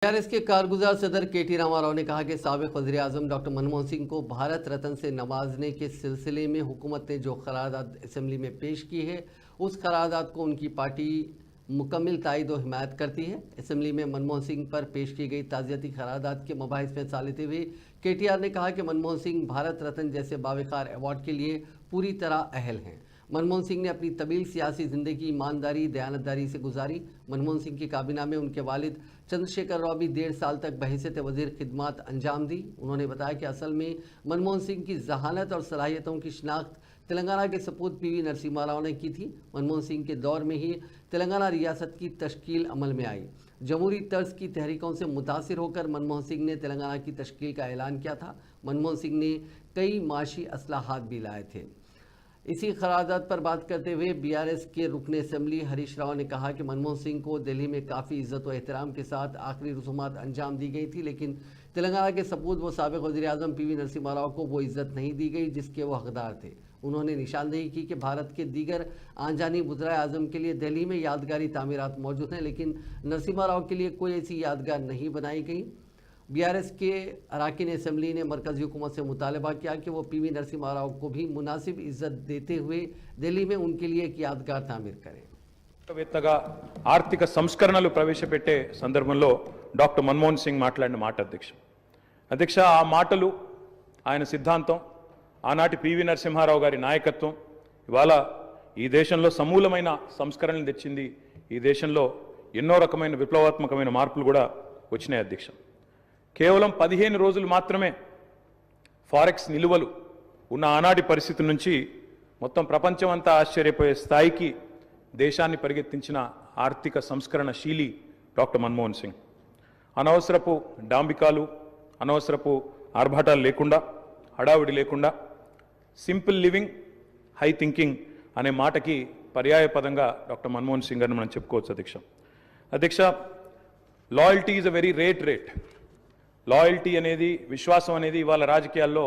TRS के कारगुजार सदर केटी रामाराव ने कहा कि साबिक वज़ीर-ए-आज़म डॉक्टर मनमोहन सिंह को भारत रत्न से नवाजने के सिलसिले में हुकूमत ने जो करारदाद असेंबली में पेश की है, उस करारदाद को उनकी पार्टी मुकम्मल तायद और हिमायत करती है। असेंबली में मनमोहन सिंह पर पेश की गई ताज़ियती करारदाद के मबाहिस में हिस्सा लेते हुए केटीआर ने कहा कि मनमोहन सिंह भारत रत्न जैसे बावकार अवार्ड के लिए पूरी तरह अहल हैं। मनमोहन सिंह ने अपनी तवील सियासी ज़िंदगी ईमानदारी दयानतदारी से गुजारी। मनमोहन सिंह की काबीना में उनके वालिद चंद्रशेखर राव भी 1.5 साल तक बहैसियत वज़ीर खिदमत अंजाम दी। उन्होंने बताया कि असल में मनमोहन सिंह की जहानत और सलाहियतों की शिनाख्त तेलंगाना के सपूत पीवी नरसिम्हा राव ने की थी। मनमोहन सिंह के दौर में ही तेलंगाना रियासत की तश्कील अमल में आई। जमहूरी तर्ज की तहरीकों से मुतासिर होकर मनमोहन सिंह ने तेलंगाना की तश्कील का ऐलान किया था। मनमोहन सिंह ने कई माशी असलाहात भी लाए थे। इसी करारदाद पर बात करते हुए बीआरएस के रुकने असेंबली हरीश राव ने कहा कि मनमोहन सिंह को दिल्ली में काफ़ी इज्जत व एहतराम के साथ आखिरी रसूमात अंजाम दी गई थी, लेकिन तेलंगाना के सपूत व साबिक वज़ीर-ए-आज़म पीवी नरसिम्हा राव को वो इज्जत नहीं दी गई जिसके वो हकदार थे। उन्होंने निशानदेही की कि भारत के दीगर आनजानी वज़ीर-ए-आज़म के लिए दिल्ली में यादगारी तामीरात मौजूद हैं, लेकिन नरसिम्हा राव के लिए कोई ऐसी यादगार नहीं बनाई गई। बीआरएस के अरकान असेंबली ने मरकज़ी हुकूमत से मुतालबा किया कि वो पीवी नरसिम्हा राव को भी मुनासिब इज्जत देते हुए दिल्ली में उनके लिए एक यादगार तामीर करें। వేత్తగా ఆర్థిక సంస్కరణలు ప్రవేశపెట్టే సందర్భంలో డాక్టర్ మన్మోహన్ సింగ్ మాట్లాడిన మాట అధ్యక్ష ఆ మాటలు ఆయన సిద్ధాంతం ఆనాటి పివి నరసింహారావు గారి నాయకత్వం ఇవాళ ఈ దేశంలో సమూలమైన సంస్కరణలు తెచ్చింది। ఈ దేశంలో ఎన్నో రకమైన విప్లవాత్మకమైన మార్పులు కూడా వచ్చినాయి అధ్యక్ష। కేవలం 15 రోజులు మాత్రమే ఫారెక్స్ నిలువలు ఉన్న ఆనాటి పరిస్థితి నుంచి మొత్తం ప్రపంచమంతా ఆశ్చర్యపోయే స్థాయికి దేశాన్ని పరిగెత్తించిన ఆర్థిక సంస్కరణశీలి డాక్టర్ మన్మోహన్ సింగ్। అనవసరపు డాంబికాలు అనవసరపు ఆర్భాటాలు లేకుండా హడావిడి లేకుండా సింపుల్ లివింగ్ హై థింకింగ్ అనే మాటకి పర్యాయ పదంగా డాక్టర్ మన్మోహన్ సింగ్ అని మనం చెప్పుకోవచ్చు అధ్యక్ష। Loyalty is a very rate loyalty అనేది విశ్వాసం అనేది ఇవాళ రాజకీయాల్లో